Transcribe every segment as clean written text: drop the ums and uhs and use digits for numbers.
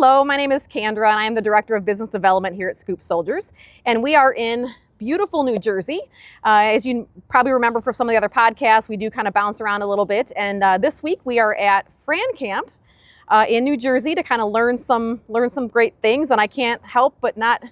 Hello, my name is Kandra, and I am the Director of Business Development here at Scoop Soldiers, and we are in beautiful New Jersey. As you probably remember from some of the other podcasts, we do kind of bounce around a little bit, and this week we are at Fran Camp in New Jersey to kind of learn some great things, and I could not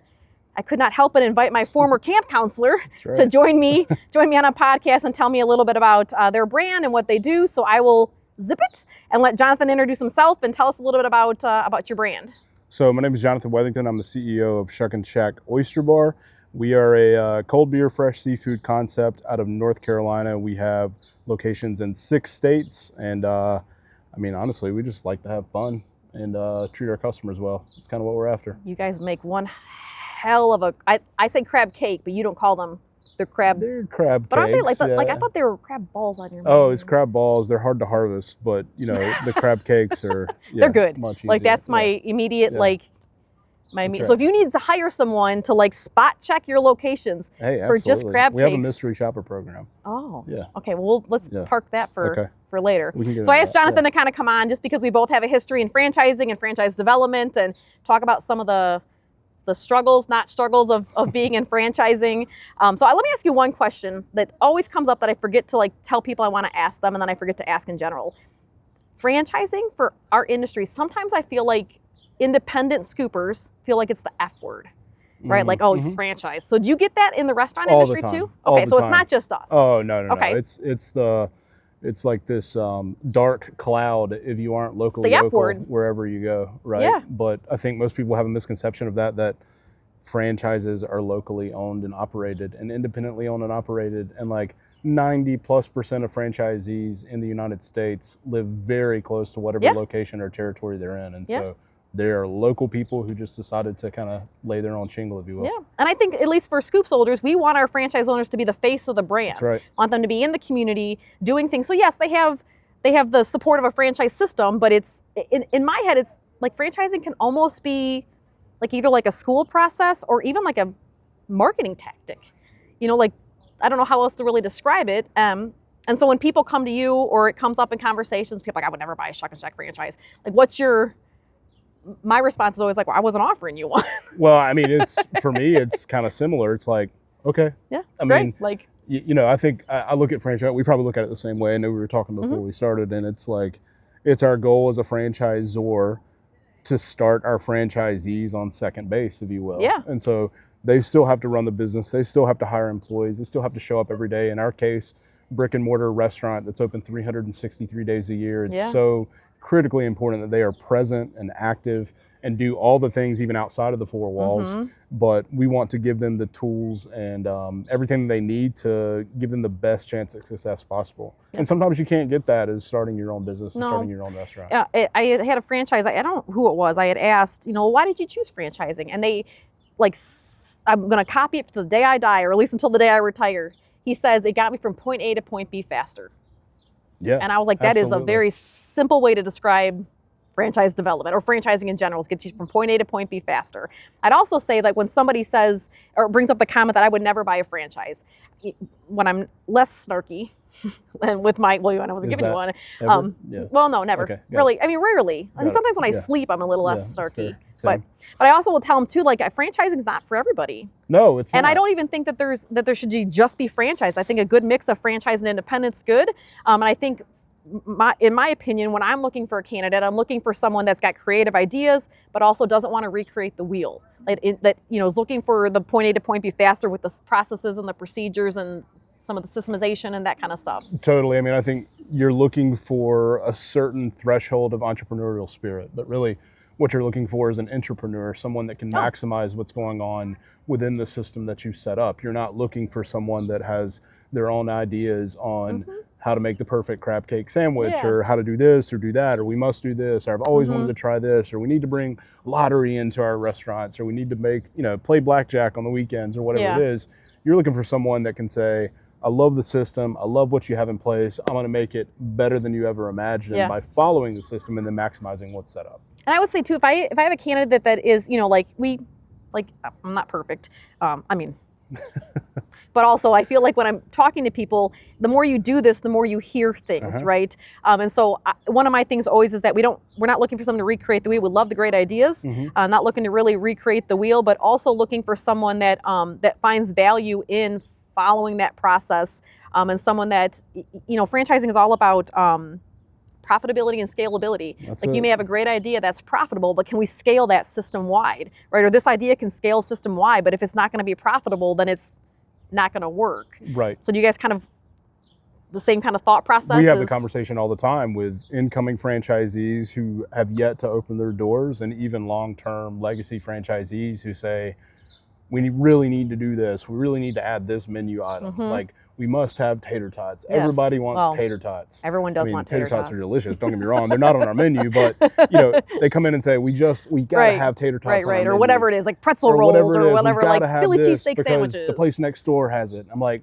help but invite my former camp counselor to join me on a podcast and tell me a little bit about their brand and what they do. So I will zip it and let Jonathan introduce himself and tell us a little bit about your brand. So my name is Jonathan Weathington. I'm the CEO of Shuckin Shack Oyster Bar. We are a cold beer, fresh seafood concept out of North Carolina. We have locations in 6 states, and honestly, we just like to have fun and treat our customers well. It's kind of what we're after. You guys make one hell of I say crab cake, but you don't call them. They're crab cakes. But aren't they like I thought they were crab balls on your menu. Oh, it's crab balls. They're hard to harvest, but the crab cakes are they're good. Much easier. Like that's my immediate So if you need to hire someone to spot check your locations for just crab cakes. We have a mystery shopper program. Oh. Yeah. Okay, well let's park that for later. So I asked Jonathan to kind of come on just because we both have a history in franchising and franchise development and talk about some of the struggles, not struggles of being in franchising. So let me ask you one question that always comes up that I forget to tell people I want to ask them, and then I forget to ask in general. Franchising for our industry, sometimes I feel like independent scoopers feel like it's the F word, right? Franchise. So do you get that in the restaurant industry too? Okay, so it's not just us. Oh, no. It's like this dark cloud if you aren't locally local wherever you go, right? Yeah. But I think most people have a misconception of that franchises are locally owned and operated and independently owned and operated, and 90+% of franchisees in the United States live very close to whatever location or territory they're in, and so they're local people who just decided to kind of lay their own shingle, if you will. Yeah, and I think at least for Scoop Soldiers, we want our franchise owners to be the face of the brand. That's right. Want them to be in the community doing things. So yes, they have the support of a franchise system, but it's in my head, it's like franchising can almost be either a school process or even a marketing tactic. I don't know how else to really describe it. And so when people come to you or it comes up in conversations, people are I would never buy a Shuckin Shack franchise. My response is always I wasn't offering you one. Well, it's for me, it's kind of similar. It's okay. Yeah, I think I look at franchise. We probably look at it the same way. I know we were talking before we started, and it's our goal as a franchisor to start our franchisees on second base, if you will. Yeah. And so they still have to run the business. They still have to hire employees. They still have to show up every day. In our case, brick and mortar restaurant that's open 363 days a year. It's so critically important that they are present and active and do all the things even outside of the 4 walls. But we want to give them the tools and everything they need to give them the best chance at success possible. And sometimes you can't get that as starting your own business and starting your own restaurant. Yeah, I had a franchise. I don't know who it was. I had asked, why did you choose franchising? And they I'm going to copy it to the day I die, or at least until the day I retire. He says, it got me from point A to point B faster. Yeah. And I was like, that is a very simple way to describe franchise development or franchising in general, is get you from point A to point B faster. I'd also say when somebody says or brings up the comment that I would never buy a franchise, when I'm less snarky, and with I wasn't giving you one. Well, no, never. Okay, really, rarely. Sometimes when I sleep, I'm a little less snarky. But I also will tell them too, franchising is not for everybody. No, it's not. And I don't even think that there should just be franchise. I think a good mix of franchise and independent's good. And I think, in my opinion, when I'm looking for a candidate, I'm looking for someone that's got creative ideas, but also doesn't want to recreate the wheel. That is looking for the point A to point B faster with the processes and the procedures and some of the systemization and that kind of stuff. Totally. I think you're looking for a certain threshold of entrepreneurial spirit, but really what you're looking for is an entrepreneur, someone that can maximize what's going on within the system that you've set up. You're not looking for someone that has their own ideas on how to make the perfect crab cake sandwich or how to do this or do that, or we must do this, or I've always wanted to try this, or we need to bring lottery into our restaurants, or we need to make, play blackjack on the weekends or whatever it is. You're looking for someone that can say, I love the system. I love what you have in place. I'm going to make it better than you ever imagined by following the system and then maximizing what's set up. And I would say too, if I have a candidate that is, I'm not perfect. But also, I feel like when I'm talking to people, the more you do this, the more you hear things, right? And so one of my things always is that we're not looking for someone to recreate the wheel. We love the great ideas, not looking to really recreate the wheel, but also looking for someone that that finds value in following that process, and someone that, franchising is all about profitability and scalability. You may have a great idea that's profitable, but can we scale that system wide, right? Or this idea can scale system wide, but if it's not going to be profitable, then it's not going to work. Right. So do you guys kind of the same kind of thought process? We have the conversation all the time with incoming franchisees who have yet to open their doors, and even long-term legacy franchisees who say, we really need to do this. We really need to add this menu item. Like, we must have tater tots. Yes. Everybody wants tater tots. Everyone does want tater tots. Tater tots are delicious. Don't get me wrong. They're not on our menu, but they come in and say, we gotta have tater tots on our menu. Or whatever it is, like pretzel rolls or whatever, like Philly cheesesteak sandwiches. The place next door has it. I'm like,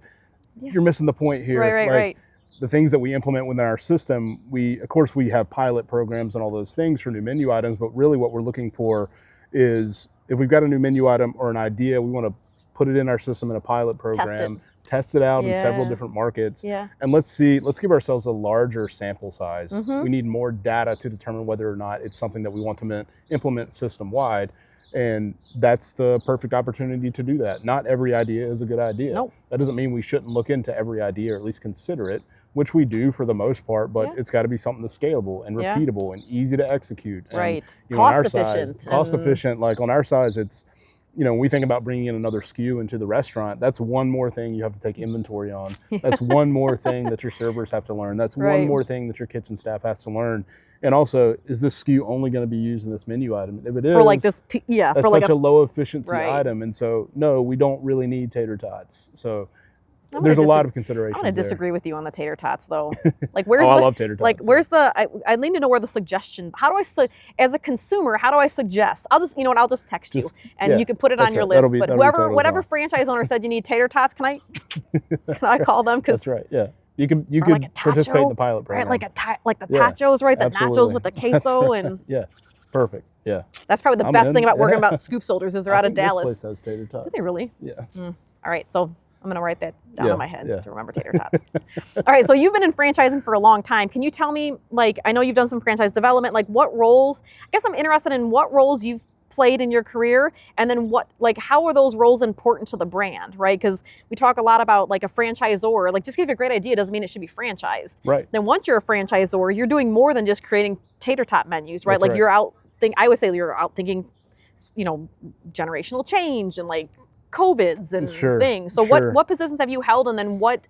you're missing the point here. Right. The things that we implement within our system, of course we have pilot programs and all those things for new menu items, but really what we're looking for is, if we've got a new menu item or an idea, we want to put it in our system in a pilot program, test it out in several different markets, and let's give ourselves a larger sample size. We need more data to determine whether or not it's something that we want to implement system-wide, and that's the perfect opportunity to do that. Not every idea is a good idea. Nope. That doesn't mean we shouldn't look into every idea, or at least consider it, which we do for the most part, but it's got to be something that's scalable and repeatable and easy to execute. And, cost efficient. Cost efficient. Like on our size, it's, when we think about bringing in another SKU into the restaurant, that's one more thing you have to take inventory on. That's one more thing that your servers have to learn. That's one more thing that your kitchen staff has to learn. And also, is this SKU only going to be used in this menu item? If it is, that's for like such a low efficiency item. And so, no, we don't really need tater tots. So there's a lot of considerations. I'm going to disagree with you on the tater tots, though. Like, where's I love tater tots. Like, where's I need to know where the suggestion. How do I, as a consumer, how do I suggest? I'll just, I'll just text you, and you can put it on your list. But whatever franchise owner said you need tater tots, can I call them? That's right. Yeah. You could participate in the pilot program. Right, like the tachos, right? The nachos with the queso and perfect. Yeah. That's probably the best thing about working about Scoop Soldiers is they're out of Dallas. This place has tater tots. Do they really? Yeah. All right, so I'm going to write that down in my head to remember tater tots. All right, so you've been in franchising for a long time. Can you tell me, like, I know you've done some franchise development, like what roles, I guess I'm interested in what roles you've played in your career, and then how are those roles important to the brand, right? Because we talk a lot about like a franchisor, like just give you a great idea doesn't mean it should be franchised. Right. Then once you're a franchisor, you're doing more than just creating tater tot menus, right? That's you're out, I always say you're out thinking, generational change and like COVIDs and things. So what positions have you held, and then what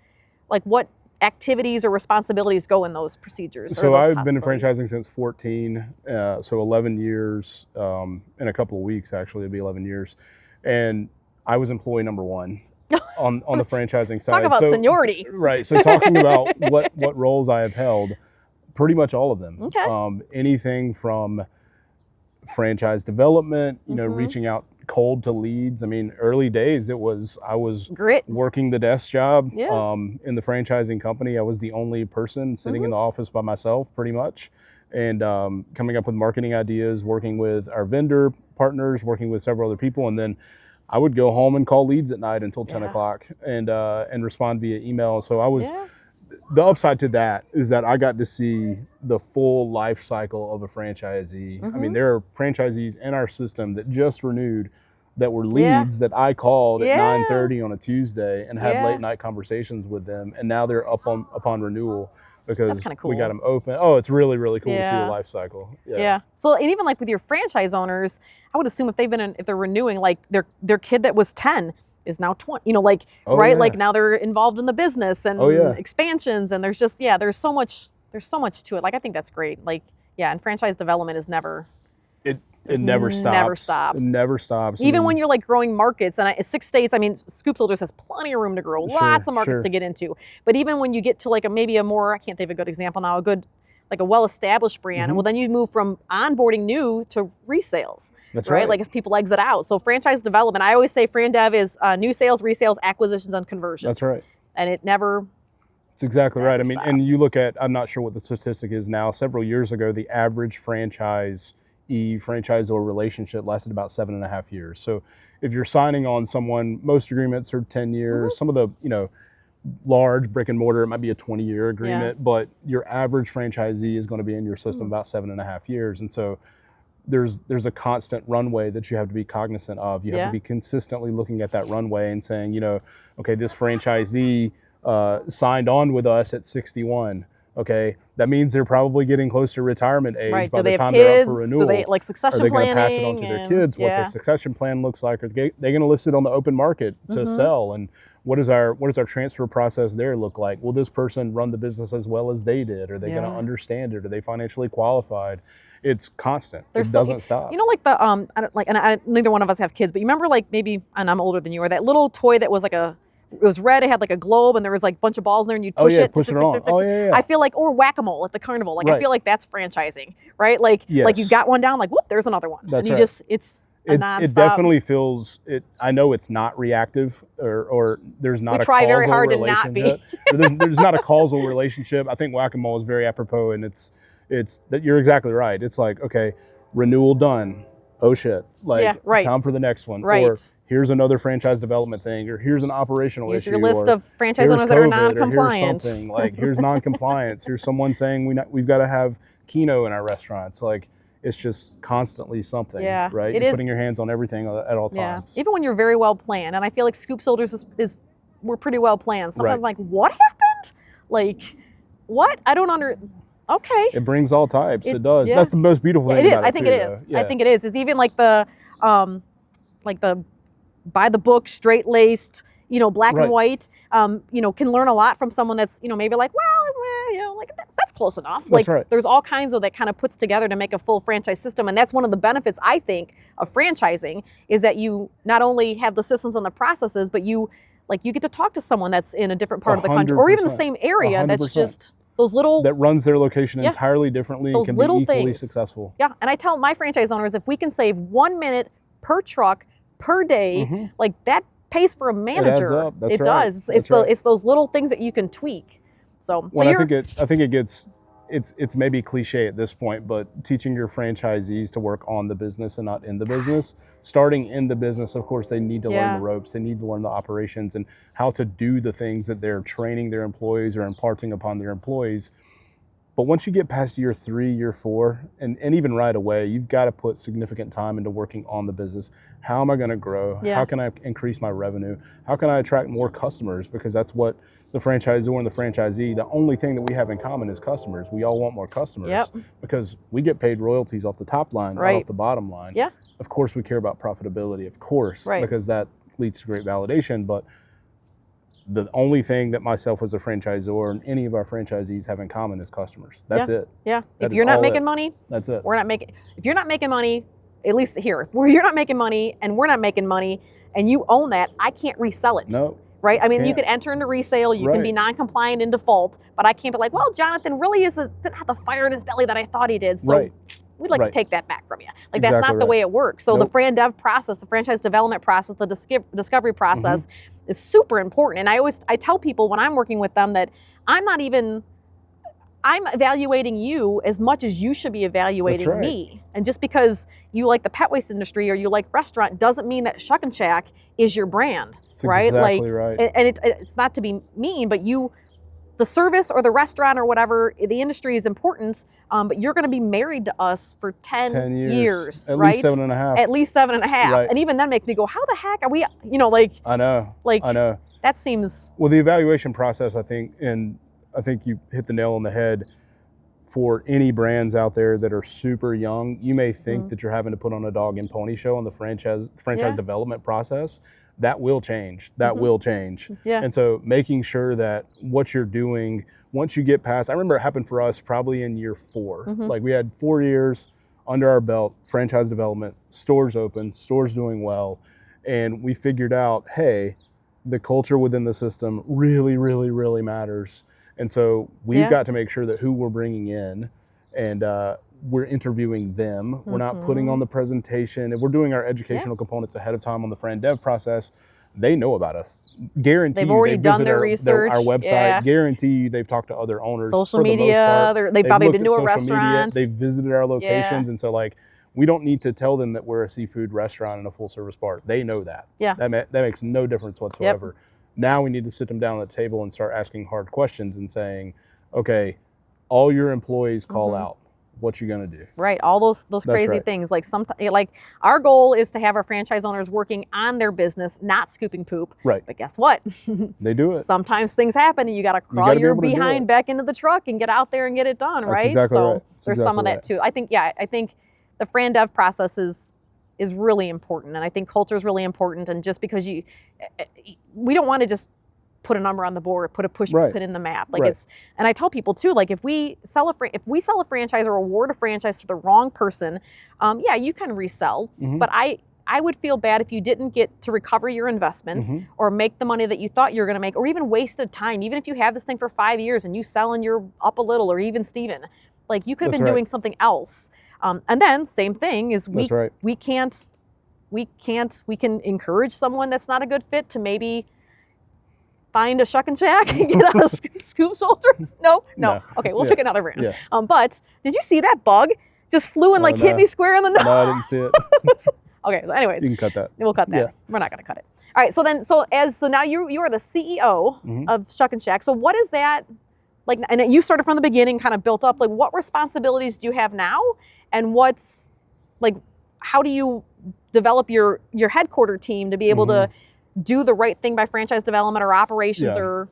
activities or responsibilities go in those procedures? So I've been in franchising since 14, so 11 years, in a couple of weeks actually, it'll be 11 years. And I was employee number one on the franchising side. Talk about seniority. Right, so talking about what roles I have held, pretty much all of them. Okay. Anything from franchise development, reaching out cold to leads. I mean, early days, I was working the desk job in the franchising company. I was the only person sitting in the office by myself, pretty much, and coming up with marketing ideas, working with our vendor partners, working with several other people, and then I would go home and call leads at night until 10 o'clock and respond via email. So I was. The upside to that is that I got to see the full life cycle of a franchisee. I mean, there are franchisees in our system that just renewed that were leads that I called at 9:30 on a Tuesday and had late night conversations with them, and now they're upon renewal because we got them open. Oh, it's really, really cool to see the life cycle. Yeah. So, and even like with your franchise owners, I would assume if they're renewing, like their kid that was 10 is now 20, like now they're involved in the business and expansions, and there's just, there's so much to it. Like, I think that's great. Like, and franchise development is never, it never stops. It never stops. Even when you're like growing markets, and 6 states, I mean, Scoop Soldiers has plenty of room to grow, lots of markets to get into. But even when you get to like maybe a more, I can't think of a good example now, like a well-established brand, well, then you move from onboarding new to resales. That's right. Like as people exit out. So franchise development, I always say Fran Dev is new sales, resales, acquisitions, and conversions. That's right. And it never. It's exactly right. I mean, and you look at, I'm not sure what the statistic is now, several years ago, the average franchise franchisor relationship lasted about 7.5 years. So if you're signing on someone, most agreements are 10 years. Some of the, large brick and mortar, it might be a 20-year agreement, but your average franchisee is going to be in your system about 7.5 years. And so there's a constant runway that you have to be cognizant of. You have to be consistently looking at that runway and saying, okay, this franchisee signed on with us at 61. Okay, that means they're probably getting close to retirement age by the time they're up for renewal. Do they like succession planning? Are they planning? going to pass it on to their kids? What their succession plan looks like? Are they going to list it on the open market to sell? And what does our transfer process there look like? Will this person run the business as well as they did? Are they going to understand it? Are they financially qualified? It's constant. It doesn't stop. Like the neither one of us have kids, but you remember like maybe, and I'm older than you, or that little toy that was like it was red, it had like a globe, and there was like a bunch of balls in there, and you'd push it. Push it on. Oh, yeah. I feel like, or whack-a-mole at the carnival. Like, I feel like that's franchising, right? Like, like you got one down, like, whoop, there's another one. That's and you it's a nonstop. It definitely feels, I know it's not reactive, or there's not a causal relationship. We try very hard to not be. There's not a causal relationship. I think whack-a-mole is very apropos, and it's that you're exactly right. It's like, okay, renewal done. Oh shit, time for the next one. Right. Or here's another franchise development thing, or here's an operational issue. Here's your list of franchise owners that are non-compliant. Here's something, like here's non-compliance. Here's someone saying we've got to have Keno in our restaurants. Like, it's just constantly something, right? You're putting your hands on everything at all times. Even when you're very well planned, and I feel like Scoop Soldiers we're pretty well planned. Sometimes I'm like, what happened? Like, what? I don't Okay. It brings all types. It does. That's the most beautiful thing about it. I think it is. I think it is. It's even like the by the book, straight laced, black and white. Can learn a lot from someone that's maybe like, well, like that's close enough. That's right. There's all kinds of that kind of puts together to make a full franchise system, and that's one of the benefits I think of franchising is that you not only have the systems and the processes, but you get to talk to someone that's in a different part of the country or even the same area 100%. That's just. Those little that runs their location entirely differently and can be equally successful. Yeah, and I tell my franchise owners, if we can save 1 minute per truck per day, like that pays for a manager. It adds up. That's right. Does. It's those little things that you can tweak. I think it gets it's maybe cliche at this point, but teaching your franchisees to work on the business and not in the business. Starting in the business, of course, they need to learn the ropes. They need to learn the operations and how to do the things that they're training their employees or imparting upon their employees. But once you get past year 3, year 4, and even right away, you've got to put significant time into working on the business. How am I going to grow? How can I increase my revenue? How can I attract more customers? Because that's what the franchisor and the franchisee, the only thing that we have in common is customers. We all want more customers because we get paid royalties off the top line, not off the bottom line. Yeah. Of course, we care about profitability, of course, because that leads to great validation. But the only thing that myself as a franchisor and any of our franchisees have in common is customers. That's it. Yeah. If you're not making money, that's it. If you're not making money, at least here, where you're not making money and we're not making money and you own that, I can't resell it. No. Right? I mean, you can enter into resale, you can be non-compliant in default, but I can't be like, well, Jonathan really didn't have the fire in his belly that I thought he did. So we'd like to take that back from you. Like, that's not the way it works. So the Fran Dev process, the franchise development process, the discovery process is super important. And I tell people when I'm working with them that I'm evaluating you as much as you should be evaluating me. And just because you like the pet waste industry or you like restaurant doesn't mean that Shuckin Shack is your brand, right? Exactly right. And it's not to be mean, but the service or the restaurant or whatever, the industry is important, but you're going to be married to us for 10 years, At right? least 7.5. At least 7.5. Right. And even then makes me go, how the heck are we, I know. That seems. Well, the evaluation process, I think you hit the nail on the head. For any brands out there that are super young, you may think that you're having to put on a dog and pony show on the franchise development process. That will change. That will change. Yeah. And so making sure that what you're doing, once you get past, I remember it happened for us probably in year 4. Like, we had 4 years under our belt, franchise development, stores open, stores doing well. And we figured out, hey, the culture within the system really, really, really matters. And so we've got to make sure that who we're bringing in and we're interviewing them. We're not putting on the presentation. If we're doing our educational components ahead of time on the Fran Dev process, they know about us. Guarantee they've already done their research. Our website. Yeah. Guarantee you they've talked to other owners. Social for the media. most part. They've probably been to a restaurant. They've visited our locations. And so, like, We don't need to tell them that we're a seafood restaurant and a full service bar. They know that. Yeah. That makes no difference whatsoever. Yep. Now we need to sit them down at the table and start asking hard questions and saying, okay, all your employees call out. What you gonna do? Right, all those crazy things. Like our goal is to have our franchise owners working on their business, not scooping poop. Right. But guess what? They do it. Sometimes things happen, and you got to crawl your behind back into the truck and get out there and get it done. Right. Exactly so right. There's some of that too. I think the Fran Dev process is really important, and I think culture is really important. And just because we don't want to just put a number on the board, put in the map. Like and I tell people too, like if we sell a franchise or award a franchise to the wrong person, you can resell, but I would feel bad if you didn't get to recover your investment or make the money that you thought you were going to make, or even wasted time. Even if you have this thing for 5 years and you sell and you're up a little, or even Steven, like you could have been doing something else. And then same thing is we can encourage someone that's not a good fit to maybe find a Shuckin Shack and get out of Scoop Soldiers? No. Okay, we'll pick another brand. Yeah. But did you see that bug? Just flew and hit me square in the nose. No, I didn't see it. Okay, so anyways. You can cut that. We'll cut that. Yeah. We're not gonna cut it. All right, so now you are the CEO of Shuckin Shack. So what is that like? And you started from the beginning, kind of built up. Like, what responsibilities do you have now? And what's like, how do you develop your headquarter team to be able to do the right thing by franchise development or operations, or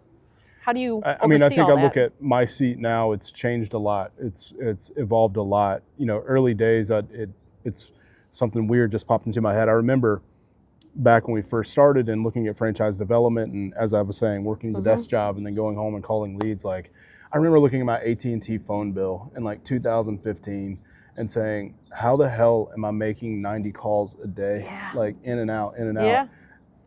how do you I mean, I think I look at my seat now, it's changed a lot. It's evolved a lot. Early days, it's something weird just popped into my head. I remember back when we first started and looking at franchise development, and as I was saying, working the desk job and then going home and calling leads. Like, I remember looking at my AT&T phone bill in 2015 and saying, how the hell am I making 90 calls a day? Like in and out.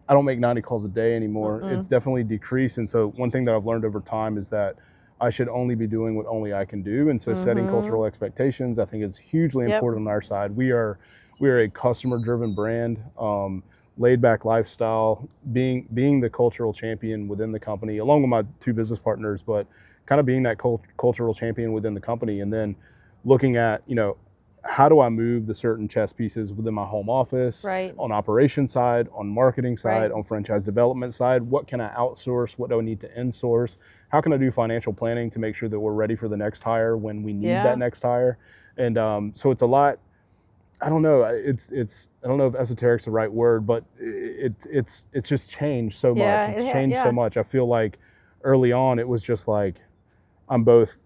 I don't make 90 calls a day anymore. It's definitely decreased. And so one thing that I've learned over time is that I should only be doing what only I can do. And so setting cultural expectations, I think, is hugely important on our side. We are a customer-driven brand, laid back lifestyle, being the cultural champion within the company, along with my two business partners, but kind of being that cultural champion within the company. And then looking at, how do I move the certain chess pieces within my home office, on operations side, on marketing side, on franchise development side? What can I outsource? What do I need to insource? How can I do financial planning to make sure that we're ready for the next hire when we need that next hire? And so it's a lot. I don't know. I don't know if esoteric's the right word, but it's just changed so much. It's changed so much. I feel like early on it was just like I'm both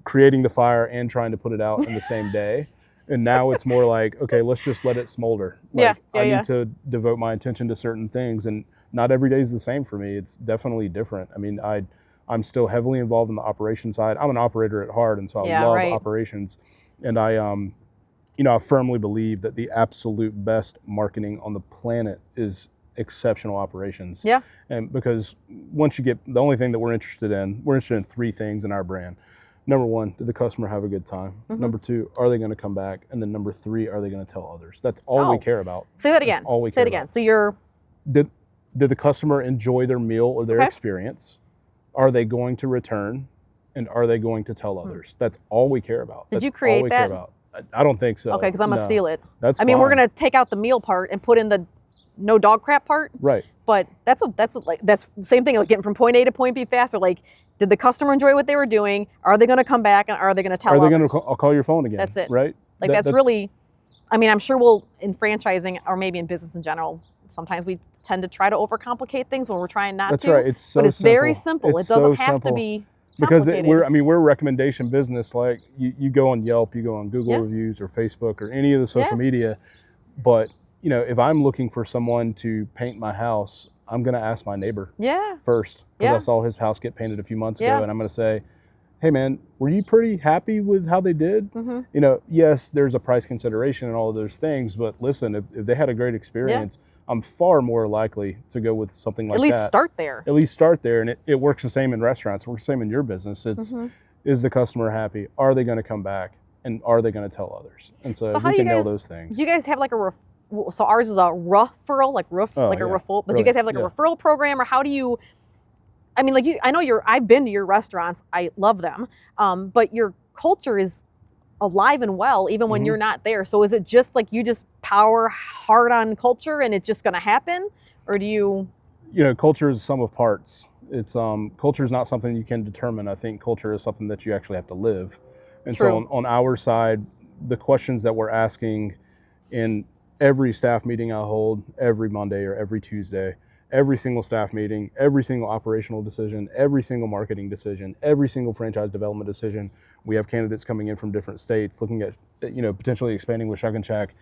creating the fire and trying to put it out in the same day. And now it's more like, okay, let's just let it smolder. Like, I need to devote my attention to certain things, and not every day is the same for me. It's definitely different. I mean, I'm still heavily involved in the operations side. I'm an operator at heart, and so I love operations. And I firmly believe that the absolute best marketing on the planet is exceptional operations. Yeah. And because once you get, the only thing that we're interested in three things in our brand. Number one, did the customer have a good time? Number two, are they going to come back? And then number three, are they going to tell others? That's all we care about. Say that again. Say it again. So did the customer enjoy their meal or their experience? Are they going to return? And are they going to tell others? That's all we care about. Did you create that? I don't think so. Okay, because I'm going to steal it. That's fine. We're going to take out the meal part and put in the no dog crap part. Right. But that's the same thing, like getting from point A to point B faster. Like, did the customer enjoy what they were doing? Are they going to come back, and are they going to tell others? Are they going to call your phone again? That's it. Right? Like, that's really, I'm sure in franchising, or maybe in business in general, sometimes we tend to try to overcomplicate things when we're trying not to. That's right. It's so But it's simple. Very simple. It doesn't have to be because we're a recommendation business. Like, you go on Yelp, you go on Google reviews or Facebook or any of the social media. But, if I'm looking for someone to paint my house, I'm going to ask my neighbor first, because I saw his house get painted a few months ago, and I'm going to say, hey man, were you pretty happy with how they did? Yes, there's a price consideration and all of those things, but listen, if they had a great experience, I'm far more likely to go with something like that. At least start there. At least start there, and it works the same in restaurants. It works the same in your business. It's, is the customer happy? Are they going to come back? And are they going to tell others? And so we can nail those things. Do you guys have like so ours is a referral, like referral, but do you guys have like a referral program, or how do you, I know I've been to your restaurants, I love them, but your culture is alive and well even when you're not there. So is it just like you just power hard on culture and it's just going to happen, or do you? Culture is a sum of parts. It's culture is not something you can determine. I think culture is something that you actually have to live. And True. so on our side, the questions that we're asking in every staff meeting I hold every Monday or every Tuesday, every single staff meeting, every single operational decision, every single marketing decision, every single franchise development decision. We have candidates coming in from different states looking at, potentially expanding with Shuckin Shack.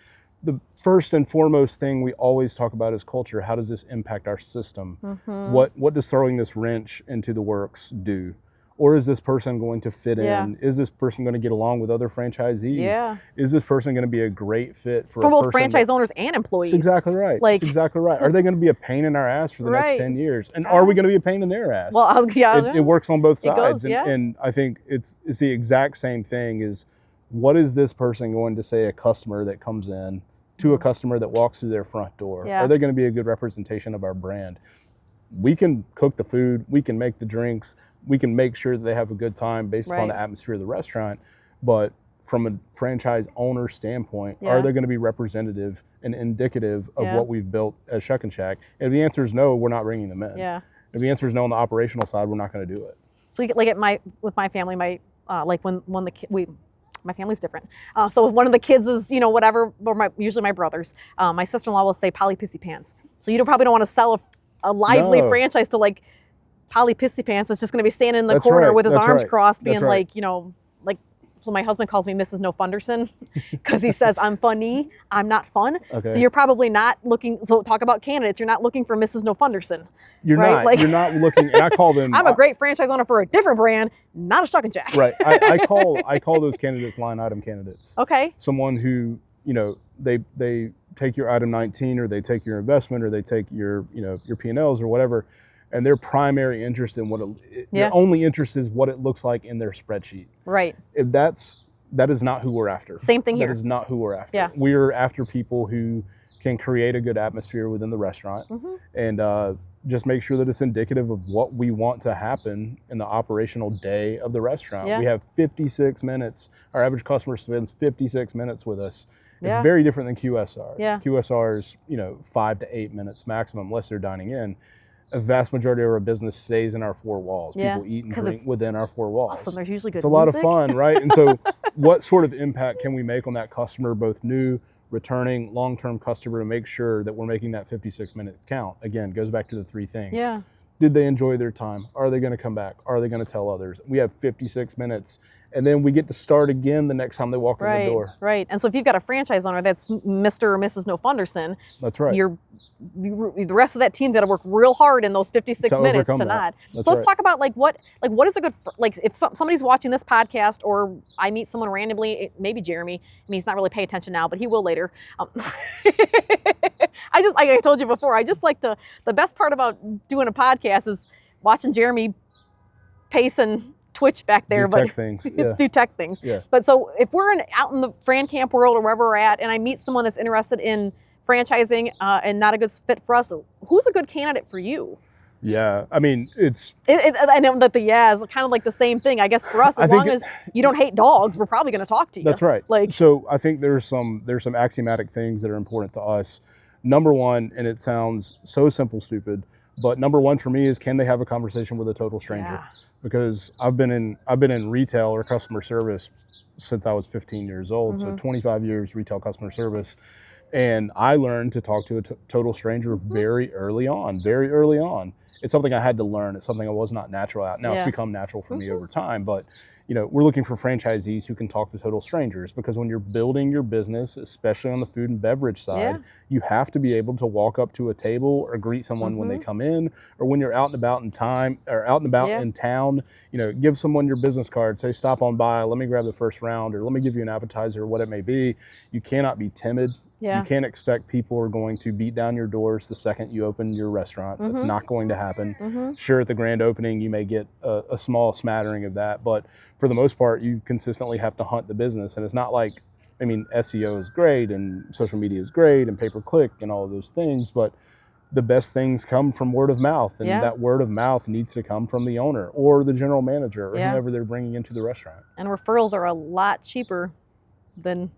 The first and foremost thing we always talk about is culture. How does this impact our system? What does throwing this wrench into the works do? Or is this person going to fit in? Is this person going to get along with other franchisees? Yeah. Is this person going to be a great fit for both franchise owners and employees? That's exactly right. That's exactly right. Are they going to be a pain in our ass for the next 10 years? And are we going to be a pain in their ass? Well, it works on both sides. It goes, and I think it's the exact same thing. Is what is this person going to say a customer that comes in to a customer that walks through their front door? Are they going to be a good representation of our brand? We can cook the food, we can make the drinks, we can make sure that they have a good time based upon the atmosphere of the restaurant. But from a franchise owner standpoint, are they going to be representative and indicative of what we've built as Shuckin Shack? And if the answer is no, we're not bringing them in. If the answer is no on the operational side, we're not going to do it. So with my family, my family's different. So if one of the kids is, whatever, or usually my brothers, my sister-in-law will say Polly Pissy Pants. So you probably don't want to sell a lively franchise to like Polly Pissy Pants. It's just going to be standing in the corner with his arms crossed, being so my husband calls me Mrs. No Funderson because he says I'm funny, I'm not fun. Okay. So you're probably not looking, so talk about candidates, you're not looking for Mrs. No Funderson. You're not. You're not looking, and I call them. I'm a great franchise owner for a different brand, not a Shuckin Shack. Right. I call those candidates line item candidates. Okay. Someone who, they take your item 19 or they take your investment or they take your, your P&Ls or whatever, and their primary interest in their only interest is what it looks like in their spreadsheet. Right. If that is not who we're after. Same thing here. That is not who we're after. Yeah. We're after people who can create a good atmosphere within the restaurant and just make sure that it's indicative of what we want to happen in the operational day of the restaurant. We have 56 minutes. Our average customer spends 56 minutes with us. It's very different than QSR. QSR is, 5 to 8 minutes maximum unless they're dining in. A vast majority of our business stays in our four walls. People eat and drink within our four walls. Awesome. There's usually good music. It's a lot of fun, right? And so what sort of impact can we make on that customer, both new, returning, long-term customer, to make sure that we're making that 56 minutes count? Again, goes back to the three things. Did they enjoy their time? Are they going to come back? Are they going to tell others? We have 56 minutes, and then we get to start again the next time they walk in the door. Right. And so if you've got a franchise owner that's Mr. or Mrs. No Funderson, that's right. The rest of that team's got to work real hard in those 56 minutes to not. So let's talk about what is a good, if somebody's watching this podcast, or I meet someone randomly, maybe Jeremy. I mean, he's not really paying attention now, but he will later. Like I told you before, I just like the best part about doing a podcast is watching Jeremy pace and twitch back there. Do tech things. Yeah. Do tech things. Yeah. But so if we're out in the Fran camp world or wherever we're at, and I meet someone that's interested in franchising and not a good fit for us, who's a good candidate for you? Yeah, I mean, I know that is kind of like the same thing. I guess for us, as long as you don't hate dogs, we're probably going to talk to you. That's right. So I think there's some axiomatic things that are important to us. Number one, and it sounds so simple, stupid, but number one for me is, can they have a conversation with a total stranger? Yeah. Because I've been in retail or customer service since I was 15 years old, so 25 years retail customer service. And I learned to talk to a total stranger very early on. It's something I had to learn. It's something I was not natural at. Now it's become natural for me over time. But we're looking for franchisees who can talk to total strangers, because when you're building your business, especially on the food and beverage side, you have to be able to walk up to a table or greet someone when they come in, or when you're out and about in town. Give someone your business card, say stop on by, let me grab the first round, or let me give you an appetizer, or what it may be. You cannot be timid. You can't expect people are going to beat down your doors the second you open your restaurant. That's not going to happen. Sure, at the grand opening, you may get a small smattering of that, but for the most part, you consistently have to hunt the business. And it's not like, SEO is great and social media is great and pay-per-click and all of those things, but the best things come from word of mouth, and that word of mouth needs to come from the owner or the general manager or whoever they're bringing into the restaurant. And referrals are a lot cheaper Then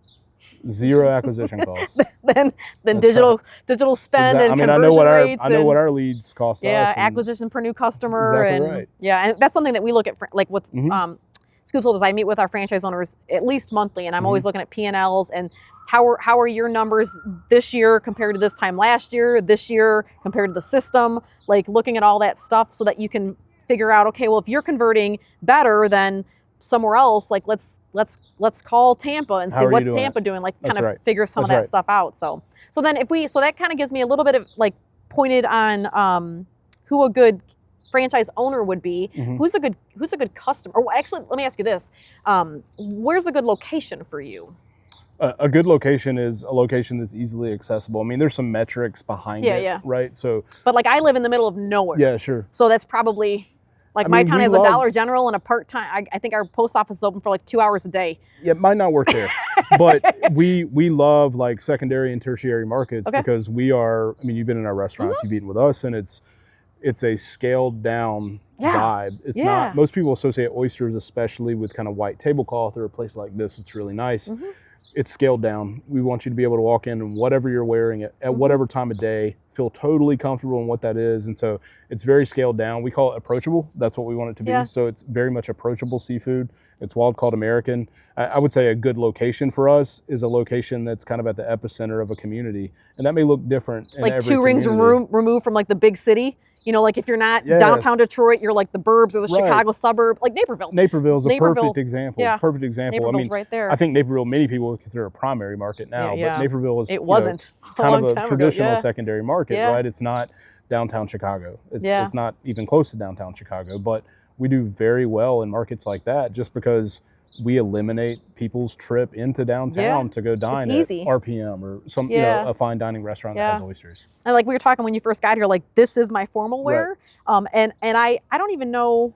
Zero acquisition costs. then That's digital right. spend and I mean, conversion rates. I know what our leads cost us. Yeah, and acquisition per new customer. Exactly And right. yeah, and that's something that we look at like with Mhm. Scoop Holders. I meet with our franchise owners at least monthly, and I'm always Mhm. looking at P&Ls and how are your numbers this year compared to this time last year, this year compared to the system, like looking at all that stuff so that you can figure out, okay, well, if you're converting better than somewhere else, like let's call Tampa and How see are you what's doing Tampa it? doing, like That's kind of right. figure some That's of that right. stuff out. So that kind of gives me a little bit of like pointed on who a good franchise owner would be. Mhm. Who's a good customer? Or actually, let me ask you this: where's a good location for you? A good location is a location that's easily accessible. I mean, there's some metrics behind Yeah, it, yeah. right? So But like I live in the middle of nowhere. yeah, sure. So that's probably like I my mean, town we has love- a Dollar General and a part-time. I think our post office is open for like 2 hours a day. It might not work there, but we love like secondary and tertiary markets Okay. because we are. I mean, you've been in our restaurants, you've eaten with us, and it's a scaled down Yeah. vibe. It's Yeah. not. Most people associate oysters, especially with kind of white tablecloth or a place like this. It's really nice. Mhm. It's scaled down. We want you to be able to walk in and whatever you're wearing at whatever time of day, feel totally comfortable in what that is. And so it's very scaled down. We call it approachable. That's what we want it to be. Yeah. So it's very much approachable seafood. It's wild caught American. I would say a good location for us is a location that's kind of at the epicenter of a community. And that may look different in Like every 2 rings community. removed from like the big city. You know, like if you're not Yes. downtown Detroit, you're like the burbs or the Right. Chicago suburb, like Naperville. Naperville's a Naperville, perfect example. yeah. Perfect example. Naperville's I mean, right there. I think Naperville, many people would consider a primary market now, Yeah. but Naperville is It wasn't a kind long of a time ago, traditional yeah. secondary market, Yeah. right? It's not downtown Chicago. Yeah. It's not even close to downtown Chicago, but we do very well in markets like that just because we eliminate people's trip into downtown Yeah. to go dine It's at easy. RPM or some Yeah. a fine dining restaurant Yeah. that has oysters. And like we were talking when you first got here, like this is my formal wear. And I don't even know.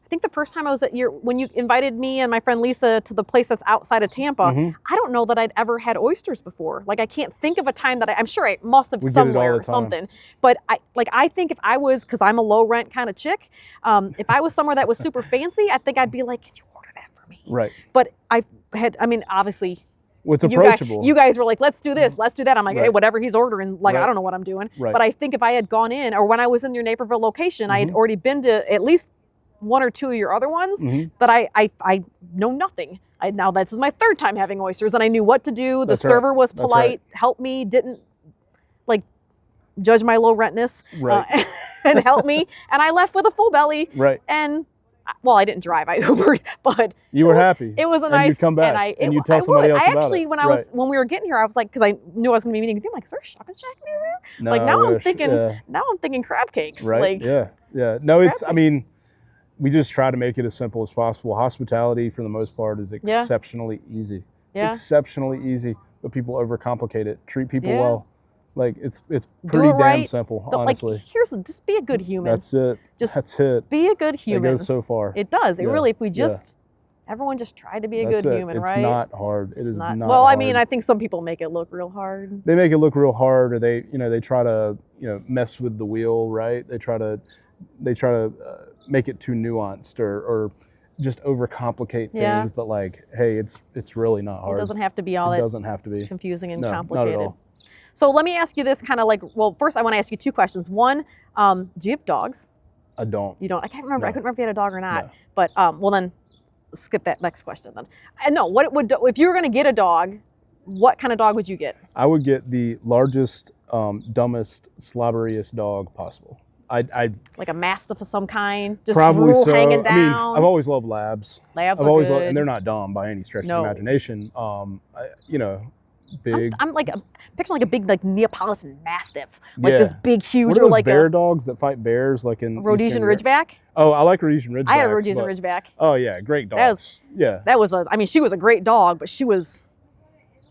I think the first time I was when you invited me and my friend Lisa to the place that's outside of Tampa, Mhm. I don't know that I'd ever had oysters before. Like I can't think of a time that I'm sure I must have We get it all somewhere the or time. something. But I think if I was, because I'm a low rent kind of chick, if I was somewhere that was super fancy, I think I'd be like, could you order that for me? Right. But I mean, obviously. Well, it's approachable. You guys were like, let's do this, let's do that. I'm like, hey, Right. whatever he's ordering, like, Right. I don't know what I'm doing. Right. But I think if I had gone in, or when I was in your Naperville location, I had already been to at least 1 or 2 of your other ones Mhm. that I know nothing. Now this is my 3rd time having oysters, and I knew what to do. The That's right. server was That's polite, right. helped me, didn't like judge my low rentness, Right. and helped me. And I left with a full belly. Right. And well, I didn't drive, I Ubered, but You were happy. it was a and nice. you come back and you tell somebody else I about actually, it. when we were getting here, I was like, because I knew I was going to be meeting with you. I'm like, is there a Shuckin Shack near here? No, Like I now I'm wish. thinking, Yeah. now I'm thinking crab cakes. Right. Like, Yeah. No, it's. I Crab mean, we just try to make it as simple as possible. Hospitality, for the most part, is exceptionally easy. It's Yeah. exceptionally easy, but people overcomplicate it. Treat people Yeah. well. Like it's Do pretty it damn right. simple, Like, honestly. just be a good human. That's it. Just That's it. be a good It human. goes so far. It does. It Yeah. really, if we Yeah. just, everyone just tried to be a That's good it. human, It's right? not hard. It is not. Well, I mean, hard. I think some people make it look real hard. They make it look real hard, or they try to mess with the wheel, right? They try to make it too nuanced or just overcomplicate things. Yeah. But like, hey, it's really not hard. It doesn't have to be all It that doesn't have to be. confusing and No, not at complicated. all. So let me ask you this kind of like, well, first I want to ask you 2 questions. One, do you have dogs? I don't. You don't? I can't remember. I No. couldn't remember if you had a dog or not. No. But well, then skip that next question then. And no, what would if you were going to get a dog? What kind of dog would you get? I would get the largest, dumbest, slobberiest dog possible. I'd Like a mastiff of some kind, just probably drool so. hanging down. I mean, I've always loved labs. Labs I've are always good. loved, and they're not dumb by any stretch No. of the imagination. Big. I'm like picturing like a big like Neapolitan Mastiff, like Yeah. this big huge, What are or those like bear a dogs that fight bears, like in Rhodesian Eastern Europe? Ridgeback. Oh, I like Rhodesian Ridgebacks. I had a Rhodesian but- Ridgeback. Oh yeah, great dogs. That was- yeah, That was I mean, she was a great dog, but she was.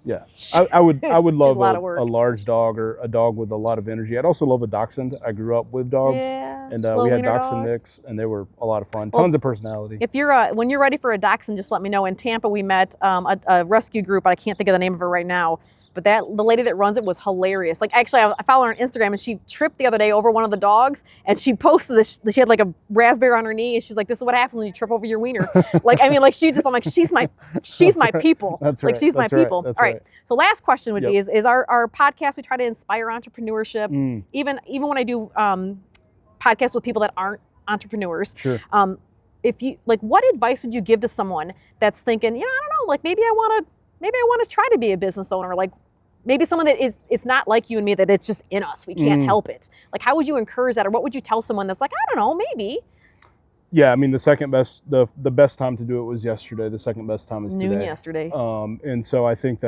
yeah. I would She's love a lot of work. a large dog or a dog with a lot of energy. I'd also love a dachshund. I grew up with dogs, Yeah, and little we had wiener dachshund dog. mix, and they were a lot of fun. Well, Tons of personality. If you're when you're ready for a dachshund, just let me know. In Tampa, we met a rescue group. I can't think of the name of it right now. But the lady that runs it was hilarious. Like, actually, I follow her on Instagram, and she tripped the other day over one of the dogs, and she posted this. She had like a raspberry on her knee, and she's like, "This is what happens when you trip over your wiener." Like, I mean, like I'm like, she's my people. That's like, right. she's my That's right. people. That's All right. right. So last question would be, is our podcast, we try to inspire entrepreneurship. Even when I do podcasts with people that aren't entrepreneurs. Sure. If you like, what advice would you give to someone that's thinking, I don't know, like maybe I want to try to be a business owner, like maybe someone that it's not like you and me, that it's just in us, we can't help it. Like, how would you encourage that, or what would you tell someone that's like, I don't know, maybe? Yeah, I mean, the best time to do it was yesterday. The second best time is noon today. yesterday. And so I think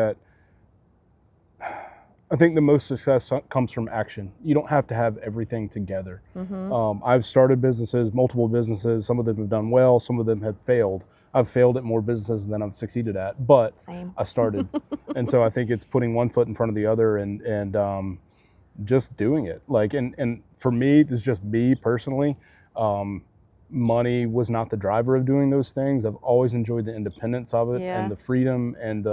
the most success comes from action. You don't have to have everything together. I've started businesses, multiple businesses. Some of them have done well. Some of them have failed. I've failed at more businesses than I've succeeded at, but Same. I started. And so I think it's putting one foot in front of the other and just doing it. Like, and for me, this is just me personally. Money was not the driver of doing those things. I've always enjoyed the independence of it and the freedom and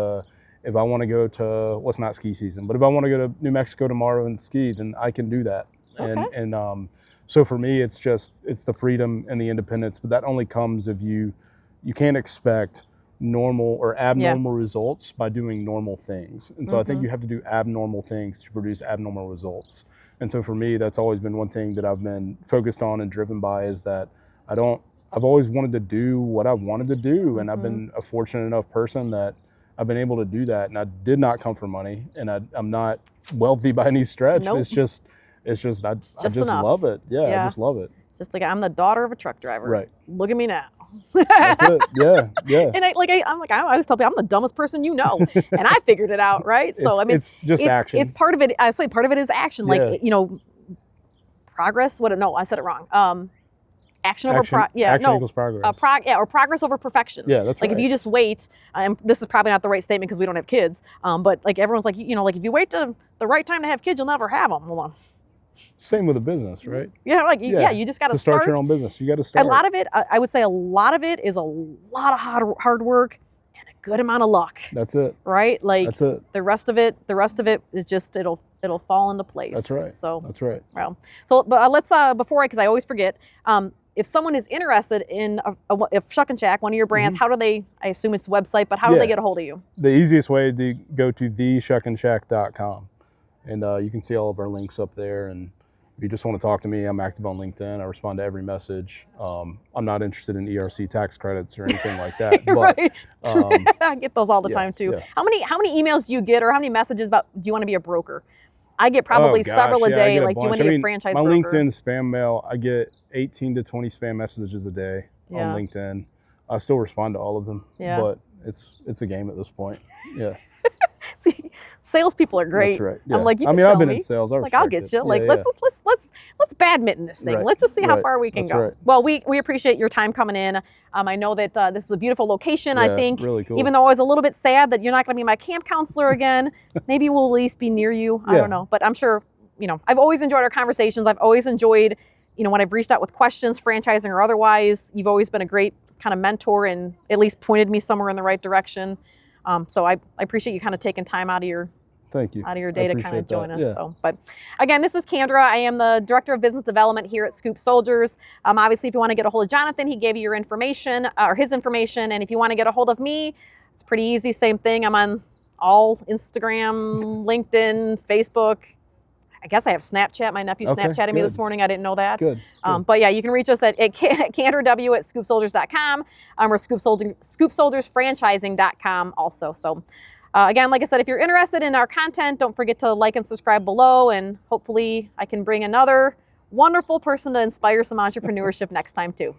if I want to go to, well, it's not ski season, but if I want to go to New Mexico tomorrow and ski, then I can do that. Okay. And so for me, it's the freedom and the independence, but that only comes if you can't expect normal or abnormal results by doing normal things. And so I think you have to do abnormal things to produce abnormal results. And so for me, that's always been one thing that I've been focused on and driven by, is that I've always wanted to do what I wanted to do. And I've been a fortunate enough person that I've been able to do that, and I did not come from money, and I'm not wealthy by any stretch. Nope. It's just I just enough. love it. Yeah, I just love it. It's just like, I'm the daughter of a truck driver. Right. Look at me now. That's it. Yeah. And I always tell people, I'm the dumbest person you know, and I figured it out, right? So I mean, it's just action. It's part of it. I say part of it is action. Like, progress. No, I said it wrong. Action equals progress. Or progress over perfection. Yeah, that's like right. If you just wait, and this is probably not the right statement because we don't have kids, but like everyone's like, like if you wait to the right time to have kids, you'll never have them. Hold on. Same with a business, right? Yeah, you just got to start your own business. You got to start. A lot of it, I would say, a lot of it is a lot of hard work and a good amount of luck. That's it. Right? Like, that's it. The rest of it is just it'll fall into place. That's right. So that's right. Well, so but let's because I always forget. If someone is interested in if Shuckin Shack, one of your brands, how do they? I assume it's the website, but how do they get a hold of you? The easiest way to go to theshuckinshack.com, and you can see all of our links up there. And if you just want to talk to me, I'm active on LinkedIn. I respond to every message. I'm not interested in ERC tax credits or anything like that. But, right. I get those all the time too. Yeah. How many emails do you get, or how many messages about, do you want to be a broker? I get probably several a day. Like, do you want to be a franchise broker? My LinkedIn spam mail, I get 18 to 20 spam messages a day on LinkedIn. I still respond to all of them, but it's a game at this point. Yeah. See, salespeople are great. That's right. Yeah. I'm like, you I've been in sales. I'll get you. Let's badminton this thing. Let's just see how far we can go. Right. Well, we appreciate your time coming in. I know that this is a beautiful location. I think, really cool. Even though I was a little bit sad that you're not going to be my camp counselor again, maybe we'll at least be near you. I don't know, but I'm sure. I've always enjoyed our conversations. I've always enjoyed, when I've reached out with questions, franchising or otherwise. You've always been a great kind of mentor and at least pointed me somewhere in the right direction. So I appreciate you kind of taking time out of your day to kind of join us. Yeah. So, but again, this is Kandra. I am the Director of Business Development here at Scoop Soldiers. Obviously, if you want to get a hold of Jonathan, he gave you your information or his information. And if you want to get a hold of me, it's pretty easy. Same thing. I'm on all Instagram, LinkedIn, Facebook. I guess I have Snapchat. My nephew Snapchatted me this morning. I didn't know that. Good. But yeah, you can reach us at KandraW@scoopsoldiers.com or scoopsoldiersfranchising.com also. So again, like I said, if you're interested in our content, don't forget to like and subscribe below. And hopefully I can bring another wonderful person to inspire some entrepreneurship next time too.